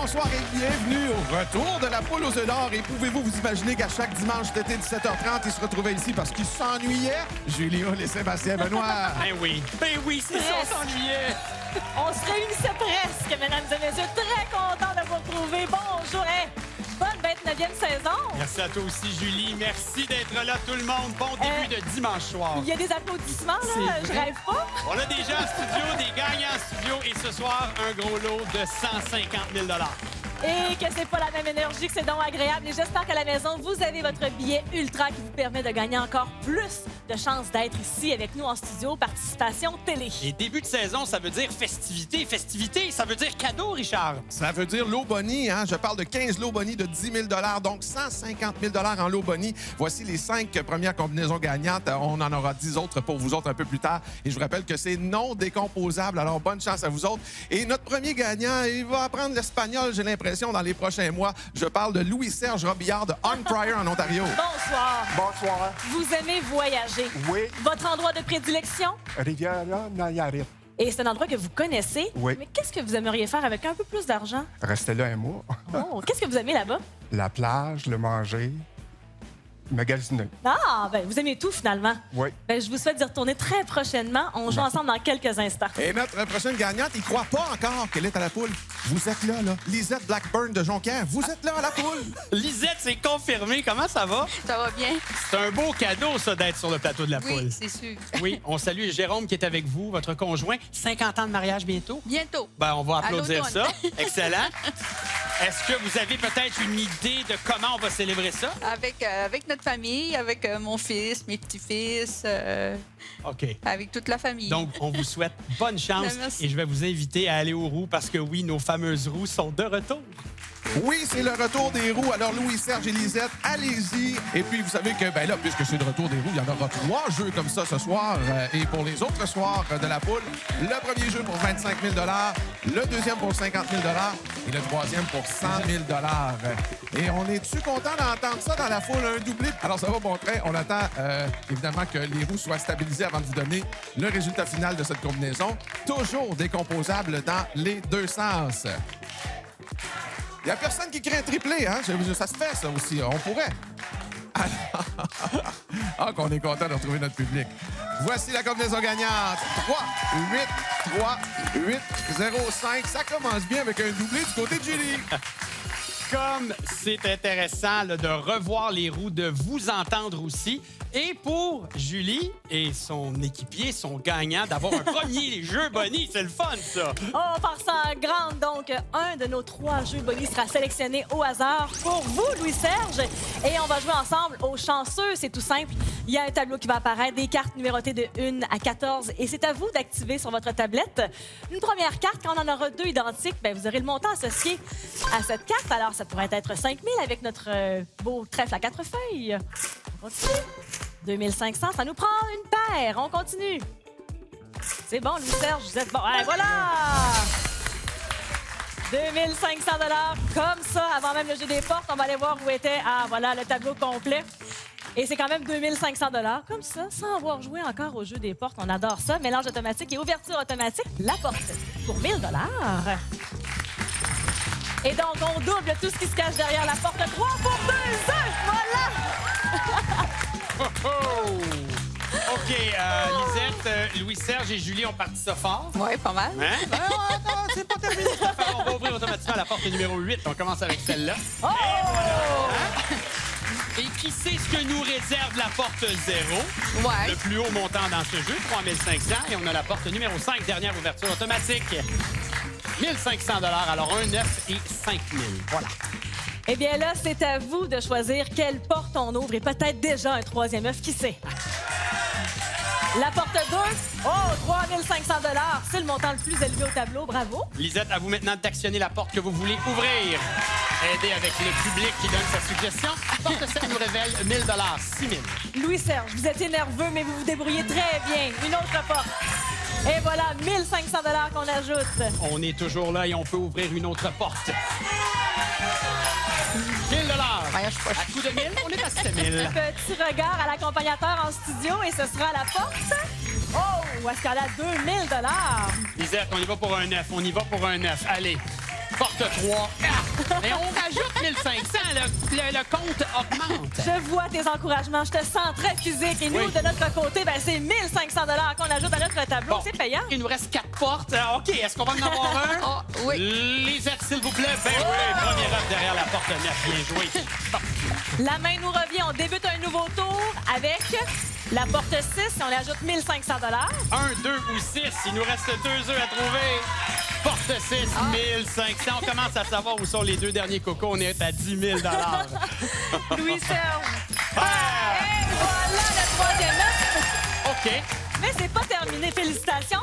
bonsoir et bienvenue au retour de la poule aux œufs d'or. Et pouvez-vous vous imaginer qu'à chaque dimanche d'été 17h30, ils se retrouvaient ici parce qu'ils s'ennuyaient? Julie Hull et Sébastien Benoît. Ben oui, c'est ça, on s'ennuyait. On se réunissait presque, mesdames et messieurs. Très content de vous retrouver. Bonjour, bonne 29e saison. Merci à toi aussi, Julie. Merci d'être là, tout le monde. Bon début de dimanche soir. Il y a des applaudissements, là. Je rêve pas. On a des gens en studio, des gagnants en studio. Et ce soir, un gros lot de 150 000 $. Et que c'est pas la même énergie, que c'est donc agréable. Et j'espère qu'à la maison, vous avez votre billet Ultra qui vous permet de gagner encore plus de chances d'être ici avec nous en studio. Participation télé. Et début de saison, ça veut dire festivité. Festivité, ça veut dire cadeau, Richard. Ça veut dire lot boni, hein? Je parle de 15 lots boni de 10 000 $, donc 150 000 $ en lot boni. Voici les 5 premières combinaisons gagnantes. On en aura 10 autres pour vous autres un peu plus tard. Et je vous rappelle que c'est non décomposable, alors bonne chance à vous autres. Et notre premier gagnant, il va apprendre l'espagnol, j'ai l'impression, dans les prochains mois. Je parle de Louis-Serge Robillard de On Pryor en Ontario. Bonsoir. Bonsoir. Vous aimez voyager. Oui. Votre endroit de prédilection? Riviera-Nayarit. Et c'est un endroit que vous connaissez. Oui. Mais qu'est-ce que vous aimeriez faire avec un peu plus d'argent? Restez là un mois. Oh, qu'est-ce que vous aimez là-bas? La plage, le manger, magasiner. Ah, ben vous aimez tout finalement. Oui. Ben, je vous souhaite d'y retourner très prochainement. On joue ensemble dans quelques instants. Et notre prochaine gagnante, il croit pas encore qu'elle est à la poule. Vous êtes là. Lisette Blackburn de Jonquière, vous êtes là à la poule. Lisette, c'est confirmé. Comment ça va? Ça va bien? C'est un beau cadeau, ça, d'être sur le plateau de la poule. Oui, c'est sûr. Oui, on salue Jérôme qui est avec vous, votre conjoint. 50 ans de mariage bientôt. Bientôt. Ben, on va applaudir À ça. l'automne. Excellent. Est-ce que vous avez peut-être une idée de comment on va célébrer ça? Avec notre famille, avec mon fils, mes petits-fils, OK. avec toute la famille. Donc, on vous souhaite bonne chance Ben, merci. et je vais vous inviter à aller aux roues parce que oui, nos fameuses roues sont de retour. Oui, c'est le retour des roues. Alors, Louis-Serge et Lisette, allez-y. Et puis, vous savez que, ben là, puisque c'est le retour des roues, il y en aura 3 jeux comme ça ce soir. Et pour les autres soirs de la poule, le premier jeu pour 25 000 $, le deuxième pour 50 000 $ et le troisième pour 100 000 $. Et on est-tu content d'entendre ça dans la foule, un doublé? Alors, ça va bon train. On attend, évidemment, que les roues soient stabilisées avant de vous donner le résultat final de cette combinaison. Toujours décomposable dans les deux sens. Il n'y a personne qui crée un triplé, hein? Ça se fait, ça aussi. On pourrait. Ah, qu'on est content de retrouver notre public. Voici la combinaison gagnante. 3, 8, 3, 8, 0, 5. Ça commence bien avec un doublé du côté de Julie. Comme c'est intéressant là, de revoir les roues, de vous entendre aussi. Et pour Julie et son équipier, son gagnant, d'avoir un premier jeu Bonnie. C'est le fun, ça. On part ça en grande. Donc, un de nos 3 jeux bonus sera sélectionné au hasard pour vous, Louis-Serge. Et on va jouer ensemble aux chanceux. C'est tout simple. Il y a un tableau qui va apparaître, des cartes numérotées de 1 à 14. Et c'est à vous d'activer sur votre tablette une première carte. Quand on en aura 2 identiques, bien, vous aurez le montant associé à cette carte. Alors, ça pourrait être 5 000 avec notre beau trèfle à 4 feuilles. On continue. 2500, ça nous prend une paire. On continue. C'est bon, Louis-Serge, vous êtes bon. Allez, voilà! 2500 $, comme ça, avant même le jeu des portes. On va aller voir où était, voilà, le tableau complet. Et c'est quand même 2500 $, comme ça, sans avoir joué encore au jeu des portes. On adore ça. Mélange automatique et ouverture automatique. La porte pour 1000 $. Et donc, on double tout ce qui se cache derrière la porte. 3 pour 2 œufs! Voilà! Oh, oh! OK, Lisette, Louis-Serge et Julie ont parti ça fort. Oui, pas mal. Hein? Attends, c'est pas terminé cette affaire. On va ouvrir automatiquement la porte numéro 8. On commence avec celle-là. Oh! Et qui sait ce que nous réserve la porte 0? Ouais. Le plus haut montant dans ce jeu, 3500. Et on a la porte numéro 5, dernière ouverture automatique. 1500 $, alors 1, 9 et 5000. Voilà. Eh bien là, c'est à vous de choisir quelle porte on ouvre et peut-être déjà un 3e œuf, qui sait? La porte 2, 3500 $. C'est le montant le plus élevé au tableau. Bravo. Lisette, à vous maintenant d'actionner la porte que vous voulez ouvrir. Aidez avec le public qui donne sa suggestion. Porte 7 nous révèle 1000 $, 6000. Louis-Serge, vous étiez nerveux, mais vous vous débrouillez très bien. Une autre porte. Et voilà, 1500 $ qu'on ajoute. On est toujours là et on peut ouvrir une autre porte. 1000 $. Ouais, je suis pas- À coup de 1000, on est à 7000. Petit regard à l'accompagnateur en studio et ce sera à la porte. Oh, est-ce qu'elle a 2000 $? Lisette, on y va pour un 9. On y va pour un 9. Allez. Porte 3. Ah! Mais on rajoute 1500, le compte augmente. Je vois tes encouragements, je te sens très physique. Et nous, Oui. de notre côté, ben, c'est 1500 qu'on ajoute à notre tableau. Bon. C'est payant. Il nous reste 4 portes. OK, est-ce qu'on va en avoir un? Ah, oui. Lisette, s'il vous plaît. Ben oui, première œuvre derrière la porte 9. Bien joué. Bon. La main nous revient. On débute un nouveau tour avec la porte 6 et on y ajoute 1500 1, 2 ou 6. Il nous reste 2 œufs à trouver. Porte 6, 1500. On commence à savoir où sont les 2 derniers cocos. On est à 10 000 Louis-Serge. Ah! Et voilà le troisième œuf. OK. Mais c'est pas terminé. Félicitations.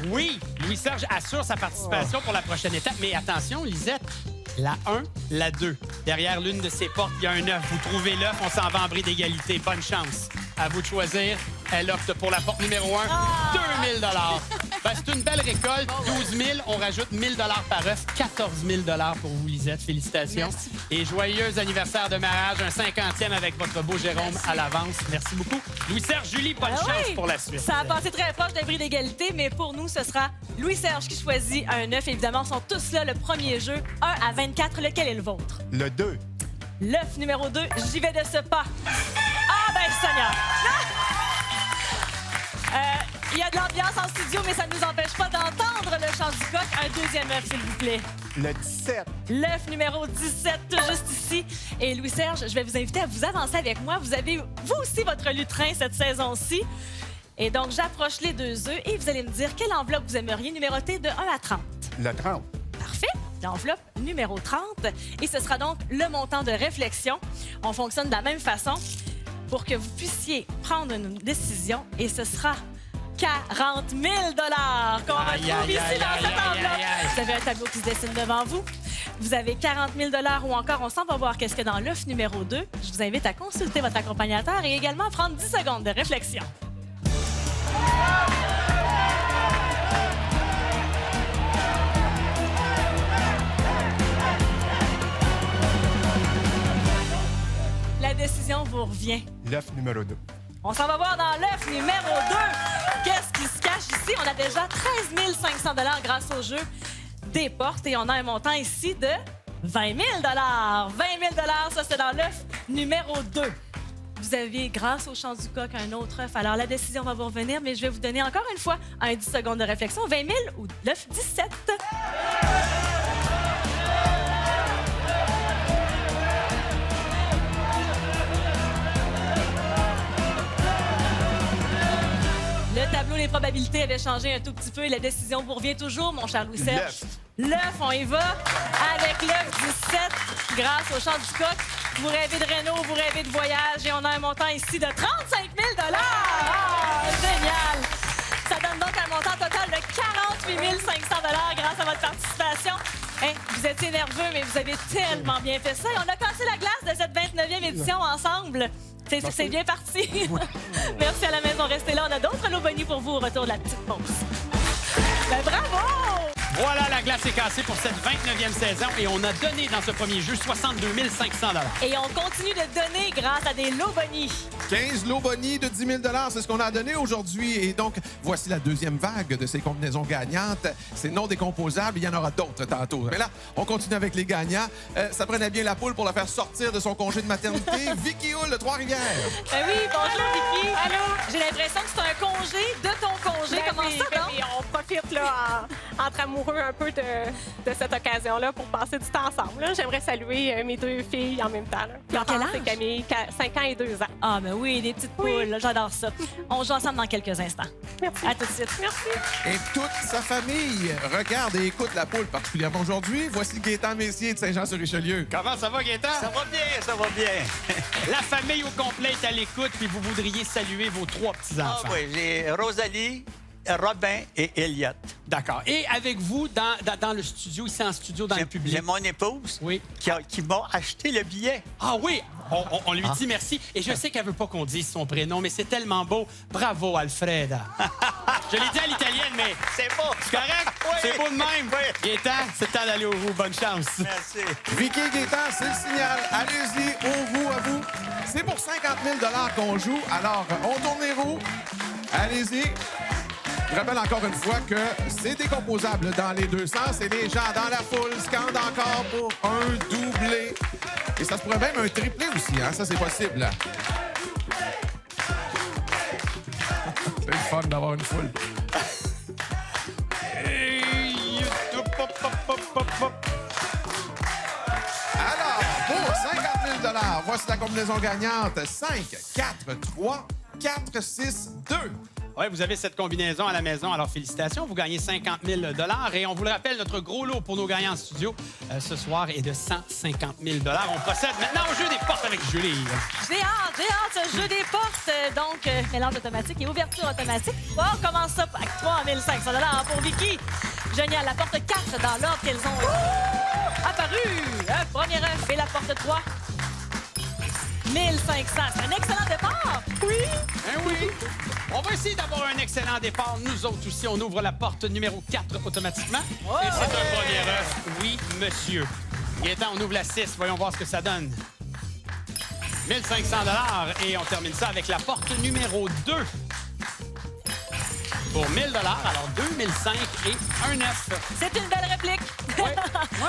Oui, Louis-Serge assure sa participation pour la prochaine étape. Mais attention, Lisette, la 1, la 2. Derrière l'une de ces portes, il y a un œuf. Vous trouvez l'œuf, on s'en va en bris d'égalité. Bonne chance. À vous de choisir. Elle opte pour la porte numéro 1, 2 000 ben, c'est une belle récolte. 12 000, on rajoute 1 000 par œuf. 14 000 pour vous, Lisette. Félicitations. Merci. Et joyeux anniversaire de mariage, un 50e avec votre beau Jérôme à l'avance. Merci beaucoup. Louis-Serge, Julie, bonne Ah chance oui. pour la suite. Ça a passé très proche d'un bris d'égalité, mais pour nous, ce sera Louis-Serge qui choisit un œuf. Évidemment, ils sont tous là. Le premier jeu, 1 à 24. Lequel est le vôtre? Le 2. L'œuf numéro 2, j'y vais de ce pas. Ah, ben, Seigneur! Il y a de l'ambiance en studio, mais ça ne nous empêche pas d'entendre le chant du coq. Un deuxième œuf, s'il vous plaît. Le 17. L'œuf numéro 17, tout juste ici. Et Louis-Serge, je vais vous inviter à vous avancer avec moi. Vous avez, vous aussi, votre lutrin cette saison-ci. Et donc, j'approche les 2 œufs et vous allez me dire quelle enveloppe vous aimeriez numéroter de 1 à 30. Le 30. Parfait. L'enveloppe numéro 30. Et ce sera donc le montant de réflexion. On fonctionne de la même façon pour que vous puissiez prendre une décision. Et ce sera 40 000 qu'on Aïe, retrouve aïe, ici aïe, dans aïe, cette aïe, enveloppe. aïe, aïe. Vous avez un tableau qui se dessine devant vous. Vous avez 40 000 ou encore, on s'en va voir qu'est-ce que dans l'œuf numéro 2. Je vous invite à consulter votre accompagnateur et également à prendre 10 secondes de réflexion. La décision vous revient. L'œuf numéro 2. On s'en va voir dans l'œuf numéro 2. Qu'est-ce qui se cache ici? On a déjà 13 500 grâce au jeu des portes et on a un montant ici de 20 000 20 000 ça, c'est dans l'œuf numéro 2. Vous aviez, grâce au chant du coq, un autre œuf. Alors, la décision va vous revenir, mais je vais vous donner encore une fois un 10 secondes de réflexion. 20 000 ou l'œuf 17? Le tableau des probabilités avait changé un tout petit peu et la décision vous revient toujours, mon cher Louis-Serge. L'œuf, on y va avec l'œuf 17 grâce au chant du coq. Vous rêvez de Renault, vous rêvez de voyage et on a un montant ici de 35 000 Ah, génial! Ça donne donc un montant total de 48 500 grâce à votre participation. Hein, vous étiez nerveux, mais vous avez tellement bien fait ça. Et on a cassé la glace de cette 29e édition ensemble. C'est bien parti. Merci à la maison. Restez là. On a d'autres lots bonus pour vous au retour de la petite pause. Ben, bravo! Voilà, la glace est cassée pour cette 29e saison et on a donné dans ce premier jeu 62 500 Et on continue de donner grâce à des lots bonus. 15 lots bonus de 10 000 c'est ce qu'on a donné aujourd'hui. Et donc, voici la deuxième vague de ces combinaisons gagnantes. C'est non décomposable. Il y en aura d'autres tantôt. Mais là, on continue avec les gagnants. Ça prenait bien la poule pour la faire sortir de son congé de maternité. Vicky Hull de Trois-Rivières. Ben oui, bonjour, Vicky. Allô? J'ai l'impression que c'est un congé de ton congé. Comment ça, donc? Oui, on profite là, entre amoureux un peu de cette occasion-là pour passer du temps ensemble. là. J'aimerais saluer mes 2 filles en même temps. Là. Ils ont quel Florence et âge? Camille, 5 ans et 2 ans. Ah, ben oui, des petites poules. là, J'adore ça. On joue ensemble dans quelques instants. Merci. À tout de suite. Merci. Et toute sa famille regarde et écoute la poule particulièrement aujourd'hui. Voici Gaétan Messier de Saint-Jean-sur-Richelieu. Comment ça va, Gaétan? Ça va bien, ça va bien. La famille au complet est à l'écoute puis vous voudriez saluer vos 3 petits-enfants. Ah oui, j'ai Rosalie, Robin et Elliot. D'accord. Et avec vous, dans le studio, ici en studio, dans le public. J'ai mon épouse Oui. qui m'a acheté le billet. Ah oui, on lui dit merci. Et je sais qu'elle veut pas qu'on dise son prénom, mais c'est tellement beau. Bravo, Alfreda. Je l'ai dit à l'italienne, mais C'est beau. c'est correct? Oui. C'est beau de même. Oui. Gaétan, c'est le temps d'aller au roux. Bonne chance. Merci. Vicky et Gaétan, c'est le signal. Allez-y, au roux à vous. C'est pour 50 000 qu'on joue. Alors, on tourne les roues. Allez-y. Je rappelle encore une fois que c'est décomposable dans les deux sens et les gens dans la foule scandent encore pour un doublé. Et ça se pourrait même un triplé aussi, hein? Ça, c'est possible. C'est le fun d'avoir une foule. Alors, pour 50 000 voici la combinaison gagnante. 5, 4, 3, 4, 6, 2. Oui, vous avez cette combinaison à la maison. Alors, félicitations. Vous gagnez 50 000 et on vous le rappelle, notre gros lot pour nos gagnants en studio ce soir est de 150 000 On procède maintenant au jeu des portes avec Julie. J'ai hâte, ce jeu des portes. Donc, mélange automatique et ouverture automatique. On commence ça avec 3 500 pour Vicky. Génial. La porte 4 dans l'ordre qu'elles ont apparu. Un premier œuf et la porte 3. 1500. C'est un excellent départ. Oui. Ben oui. On va essayer d'avoir un excellent départ. Nous autres aussi, on ouvre la porte numéro 4 automatiquement. Et c'est un premier œuf. Oui, monsieur. Gaëtan, on ouvre la 6. Voyons voir ce que ça donne. 1500 et on termine ça avec la porte numéro 2. Pour 1000 alors 2005 et un œuf. C'est une belle réplique.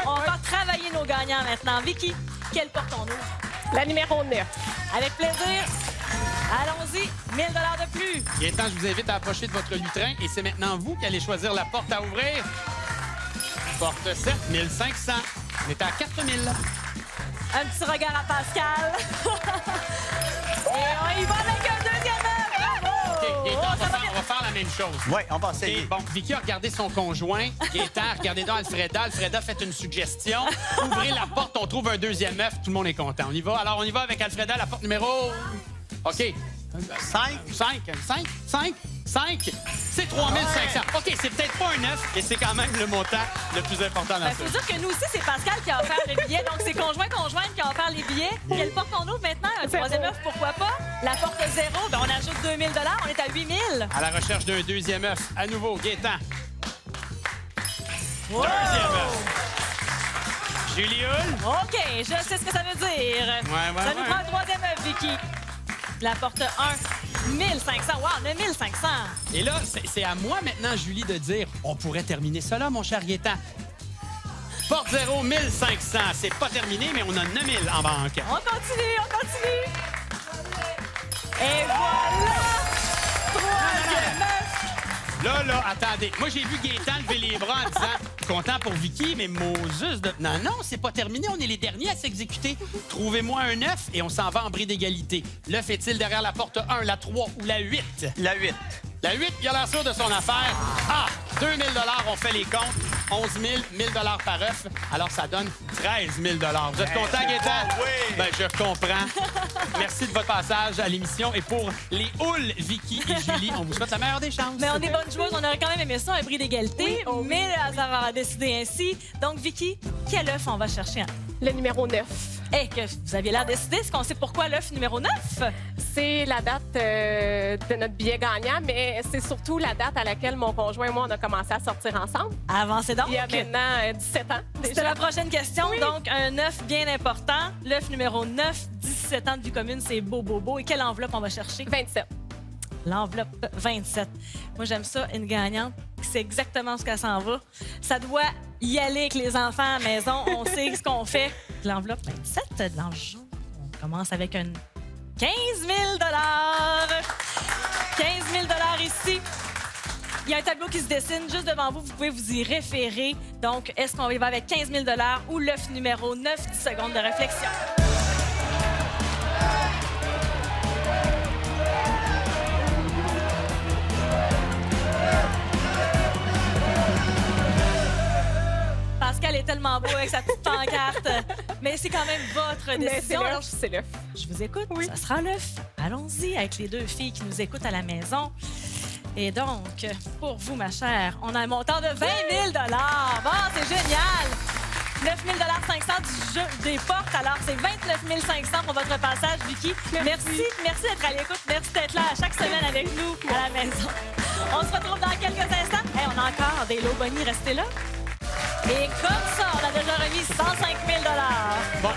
On va travailler nos gagnants maintenant. Vicky, quelle porte on ouvre? La numéro 9. Avec plaisir. Allons-y. 1000 de plus. Gaëtan, je vous invite à approcher de votre lutrin et c'est maintenant vous qui allez choisir la porte à ouvrir. Porte 7, 1500. On est à 4000. Un petit regard à Pascal. Et on y va avec un deuxième œuf. Bravo! OK, Gaëtan, ça va bien. on va faire la même chose. Oui, on va Et essayer. bon, Vicky a regardé son conjoint. Gaëtan, regardez donc Alfreda. Alfreda fait une suggestion. Ouvrez la porte, on trouve un deuxième œuf. Tout le monde est content. On y va. Alors, on y va avec Alfreda, la porte numéro... OK. 5. C'est 3500. OK, c'est peut-être pas un œuf, mais c'est quand même le montant le plus important dans Il ça. faut dire que nous aussi, c'est Pascal qui a offert le billet. Donc, c'est conjointe qui a offert les billets. Quelle porte on ouvre maintenant? Un troisième œuf, pourquoi pas? La porte 0, ben, on ajoute 2000 on est à 8000. À la recherche d'un deuxième œuf. À nouveau, Gaëtan. Deuxième œuf. Julie Hull. OK, je sais ce que ça veut dire. Ça nous prend un troisième œuf, Vicky. La porte 1, 1500. Wow, on a 1500. Et là, c'est à moi maintenant, Julie, de dire on pourrait terminer ça là, mon cher Gaëtan. Porte 0, 1500. C'est pas terminé, mais on a 9000 en banque. On continue. Et voilà! Troisième œuf. Là, attendez. Moi, j'ai vu Gaëtan lever les bras en disant content pour Vicky, mais Moses de... Non, c'est pas terminé. On est les derniers à s'exécuter. Trouvez-moi un œuf et on s'en va en bris d'égalité. L'œuf est-il derrière la porte 1, la 3 ou la 8? La 8. La 8, il a l'air sûr de son affaire. Ah! 2000 on fait les comptes. 11 000, 1000 par œuf. Alors, ça donne 13 000 Vous êtes content, Gaëtan? Oui. Ben, je comprends. Merci de votre passage à l'émission. Et pour les houles, Vicky et Julie, on vous souhaite la meilleure des chances. Mais on est bonnes joueuses. On aurait quand même aimé ça, un bris d'égalité. Mais le hasard a décidé ainsi. Donc, Vicky, quel œuf on va chercher? Le numéro 9. Eh, que vous aviez l'air décidé. Est-ce qu'on sait pourquoi l'œuf numéro 9? C'est la date de notre billet gagnant, mais c'est surtout la date à laquelle mon conjoint et moi, on a commencé à sortir ensemble. Avancez donc. Il y a maintenant 17 ans. C'était Déjà. la prochaine question. Oui. Donc, un œuf bien important. L'œuf numéro 9, 17 ans de vie commune, c'est beau. Et quelle enveloppe on va chercher? 27. L'enveloppe 27. Moi, j'aime ça, une gagnante. C'est exactement ce qu'elle s'en va. Ça doit y aller avec les enfants à la maison. On sait ce qu'on fait. L'enveloppe 27, dans le jaune. On commence avec un 15 000 15 000 ici. Il y a un tableau qui se dessine juste devant vous. Vous pouvez vous y référer. Donc, est-ce qu'on y va avec 15 000 ou l'œuf numéro 9? 10 secondes de réflexion. Pascal est tellement beau avec sa petite pancarte. Mais c'est quand même votre Mais c'est décision. Alors, l'œuf, c'est l'œuf. je vous écoute. Ça sera l'œuf. Allons-y avec les deux filles qui nous écoutent à la maison. Et donc, pour vous, ma chère, on a un montant de 20 000 Bon, c'est génial! 9 500 du jeu des portes. Alors, c'est 29 500 pour votre passage, Vicky. Merci d'être à l'écoute. Merci d'être là chaque semaine avec nous à la maison. On se retrouve dans quelques instants. Hey, on a encore des lots bonnies. Restez là. Et comme ça, on a déjà remis 105 000 Bon,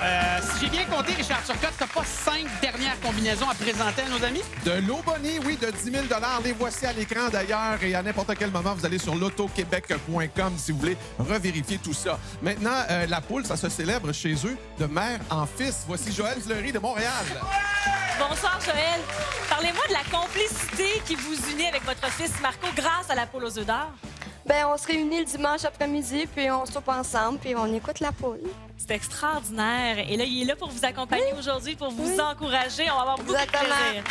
si j'ai bien compté, Richard Turcotte, t'as pas 5 dernières combinaisons à présenter à nos amis? De l'eau bonnie, oui, de 10 000 les voici à l'écran d'ailleurs. Et à n'importe quel moment, vous allez sur lotoquebec.com si vous voulez revérifier tout ça. Maintenant, la poule, ça se célèbre chez eux de mère en fils. Voici Joël Fleury de Montréal. Bonsoir, Joël. Parlez-moi de la complicité qui vous unit avec votre fils Marco grâce à la poule aux œufs d'or. Ben, on se réunit le dimanche après-midi, puis on soupe ensemble, puis on écoute la poule. C'est extraordinaire. Et là, il est là pour vous accompagner aujourd'hui, pour vous encourager. On va avoir beaucoup de Exactement. plaisir.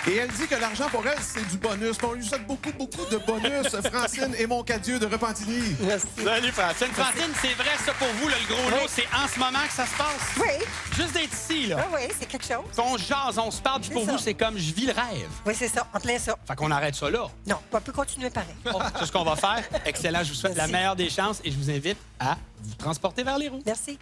Et elle dit que l'argent pour elle, c'est du bonus. On lui souhaite beaucoup, beaucoup de bonus. Francine et mon cadieu de Repentigny. Salut, Francine. Francine, c'est vrai, ça pour vous, là, le gros lot, c'est en ce moment que ça se passe? Oui, Juste d'être ici, là. oui, c'est quelque chose. Qu'on jase, on se parle, puis pour C'est vous, ça. c'est comme je vis le rêve. Oui, c'est ça, on te laisse ça. Fait qu'on arrête ça là. Non, on peut continuer pareil. C'est ce qu'on va faire. Excellent, je vous souhaite la Merci. meilleure des chances et je vous invite à vous transporter vers les roues. Merci.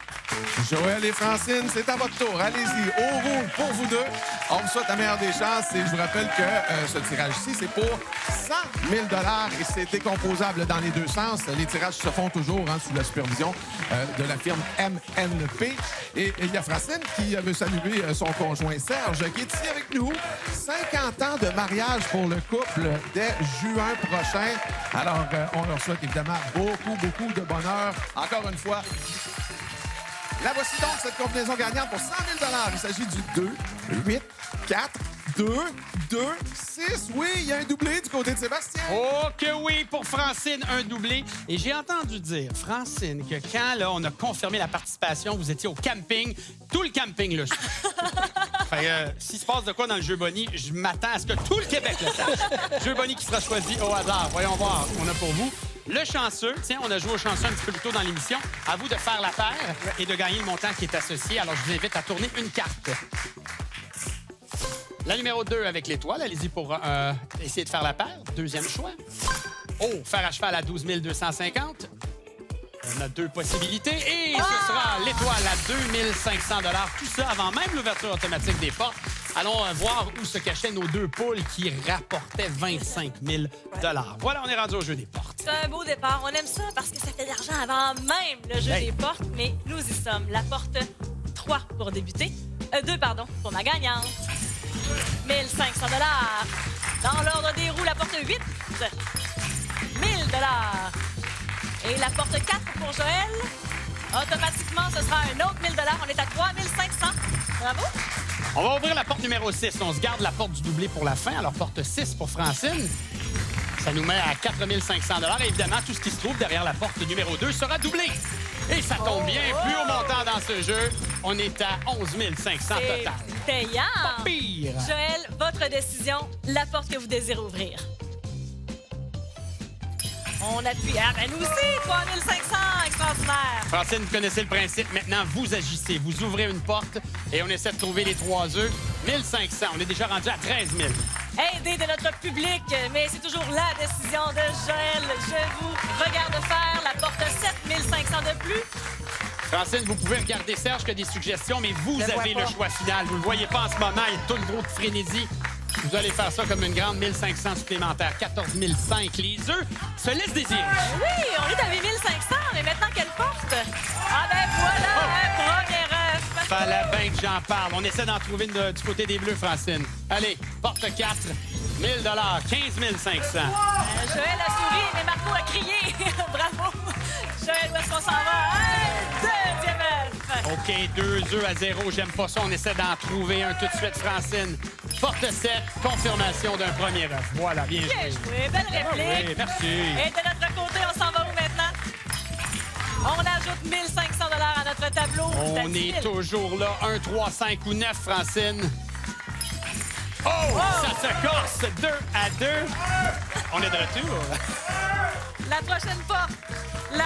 Joël et Francine, c'est à votre tour. Allez-y, au roule pour vous deux. On vous souhaite la meilleure des chances et je vous rappelle que ce tirage-ci, c'est pour 100 000 et c'est décomposable dans les deux sens. Les tirages se font toujours sous la supervision de la firme MNP. Et il y a Francine qui veut saluer son conjoint Serge, qui est ici avec nous. 50 ans de mariage pour le couple dès juin prochain. Alors, on leur souhaite évidemment beaucoup, beaucoup de bonheur. Encore une fois, la voici donc, cette combinaison gagnante pour 100 000 Il s'agit du 2, 8, 4, 2, 2, 6. Oui, il y a un doublé du côté de Sébastien. Oh que oui, pour Francine, un doublé. Et j'ai entendu dire, Francine, que quand là, on a confirmé la participation, vous étiez au camping, tout le camping le suit. Fait que, s'il se passe de quoi dans le jeu Bonnie, je m'attends à ce que tout le Québec le sache. Jeu Bonnie qui sera choisi au hasard. Voyons voir ce qu'on a pour vous. Le chanceux, tiens, on a joué au chanceux un petit peu plus tôt dans l'émission. À vous de faire la paire et de gagner le montant qui est associé. Alors, je vous invite à tourner une carte. La numéro 2 avec l'étoile. Allez-y pour essayer de faire la paire. Deuxième choix. Oh, fer à cheval à 12 250. On a 2 possibilités. Et ce sera l'étoile à 2 500 $. Tout ça avant même l'ouverture automatique des portes. Allons voir où se cachaient nos 2 poules qui rapportaient 25 000 $. Voilà, on est rendu au jeu des portes. C'est un beau départ. On aime ça parce que ça fait de l'argent avant même le jeu des portes. Mais nous y sommes. La porte 3 pour débuter. 2, pardon, pour ma gagnante. 1 500 $. Dans l'ordre des roues, la porte 8. 1 000 $. Et la porte 4 pour Joël. Automatiquement, ce sera un autre 1 000 $. On est à 3 500. Bravo. On va ouvrir la porte numéro 6. On se garde la porte du doublé pour la fin. Alors, porte 6 pour Francine. Ça nous met à 4 500 $. Et évidemment, tout ce qui se trouve derrière la porte numéro 2 sera doublé. Et ça tombe bien. Plus haut montant dans ce jeu, on est à 11 500 C'est total. payant. Pas pire. Joël, votre décision, la porte que vous désirez ouvrir. On appuie. Ah, ben nous aussi, 3 500, extraordinaire. Francine, vous connaissez le principe. Maintenant, vous agissez. Vous ouvrez une porte et on essaie de trouver les 3 œufs. 1500. On est déjà rendu à 13 000. Aidé de notre public, mais c'est toujours la décision de Joël. Je vous regarde faire la porte 7500 de plus. Francine, vous pouvez regarder Serge qui a des suggestions, mais vous Je le avez vois le pas. choix final. Vous ne le voyez pas en ce moment. Il y a tout le gros de frénésie. Vous allez faire ça comme une grande 1500 supplémentaires. 14 500. Les œufs se laissent désirer. Oui, on est à 8500, mais maintenant quelle porte? Ah ben voilà, un premier œuf. Fallait bien que j'en parle. On essaie d'en trouver une du côté des Bleus, Francine. Allez, porte 4. 1 000 $, 15 500. Joël a souri, mais Marco a crié. Bravo. Joël, où est-ce qu'on s'en va? Un deuxième œuf. OK, 2 œufs à 0. J'aime pas ça. On essaie d'en trouver un tout de suite, Francine. Porte 7, confirmation d'un premier œuf. Voilà, bien Bien joué. joué, belle réplique. Oui, merci. Et de notre côté, on s'en va où maintenant? On ajoute 1500 $ à notre tableau. On à 10 est 000. toujours là. 1, 3, 5 ou 9, Francine. Oh! Ça se corse 2 à 2. On est de retour. La prochaine porte, la 1.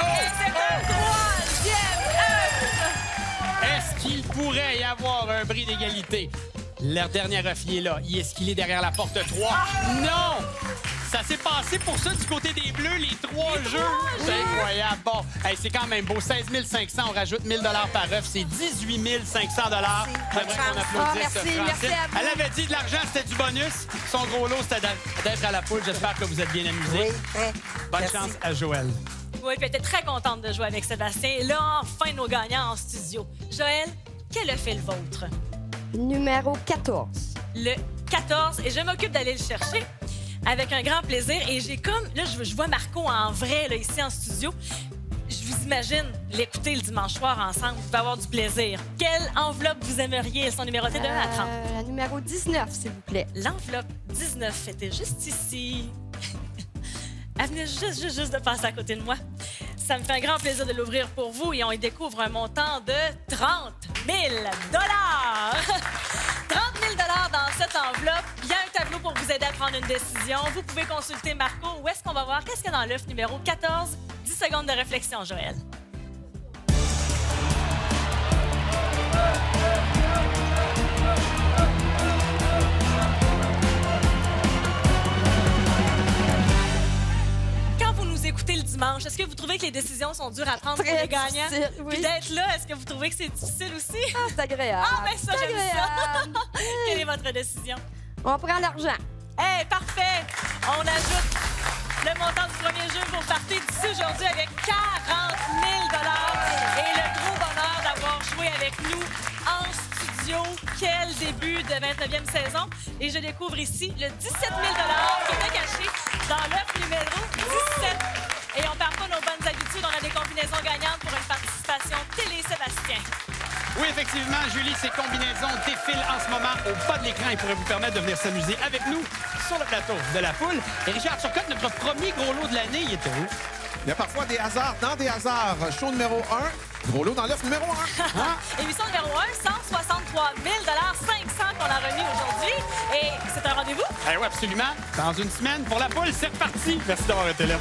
Et c'est le troisième œuf. Est-ce qu'il pourrait y avoir un bris d'égalité? Leur dernier œuf, il est là. Est-ce qu'il est derrière la porte 3? Non! Ça s'est passé pour ça du côté des Bleus, les 3 jeux. C'est incroyable. Bon, hey, c'est quand même beau. 16 500, on rajoute 1 000 $ par œuf. C'est 18 500 $. J'aimerais qu'on applaudisse merci, Francine. merci à vous. Elle avait dit de l'argent, c'était du bonus. Son gros lot, c'était d'être à la poule. J'espère que vous êtes bien amusés. Oui, très. Bonne Merci. chance à Joël. Oui, puis elle était très contente de jouer avec Sébastien. Et là, enfin, nos gagnants en studio. Joël, quel a fait le vôtre? Numéro 14. Le 14. Et je m'occupe d'aller le chercher avec un grand plaisir. Et j'ai comme... Là, je vois Marco en vrai, là, ici en studio. Je vous imagine l'écouter le dimanche soir ensemble. Vous allez avoir du plaisir. Quelle enveloppe vous aimeriez? Elles sont numérotées de 1 à 30. La numéro 19, s'il vous plaît. L'enveloppe 19 était juste ici. Elle venait juste de passer à côté de moi. Ça me fait un grand plaisir de l'ouvrir pour vous et on y découvre un montant de 30 000 $. 30 000 $ dans cette enveloppe. Il y a un tableau pour vous aider à prendre une décision. Vous pouvez consulter Marco. Où est-ce qu'on va voir? Qu'est-ce qu'il y a dans l'œuf numéro 14? 10 secondes de réflexion, Joël. Quand vous nous écoutez le dimanche, est-ce que vous trouvez que les décisions sont dures à prendre pour Très les gagnants? difficile, oui. Puis d'être là, est-ce que vous trouvez que c'est difficile aussi? Ah, c'est agréable. Ah, ben ça, C'est j'aime ça. agréable. Quelle est votre décision? On prend l'argent. Hey, parfait! On ajoute le montant du premier jeu. Vous partez d'ici aujourd'hui avec 40 000 $ et le gros bonheur d'avoir joué avec nous en studio. Quel début de 29e saison! Et je découvre ici le 17 000 $ qui était caché dans l'œuf numéro 17. Et on perd pas nos bonnes habitudes. On a des combinaisons gagnantes pour une participation télé, Sébastien. Oui, effectivement, Julie, ces combinaisons défilent en ce moment au bas de l'écran et pourraient vous permettre de venir s'amuser avec nous sur le plateau de la poule. Et Richard Turcotte, notre premier gros lot de l'année, il était où? Il y a parfois des hasards dans des hasards. Show numéro 1, gros lot dans l'œuf numéro 1. Émission numéro 1, 163 000 $, 500 qu'on a remis aujourd'hui. Et c'est un rendez-vous? Eh oui, absolument. Dans une semaine, pour la poule, c'est reparti. Merci d'avoir été là.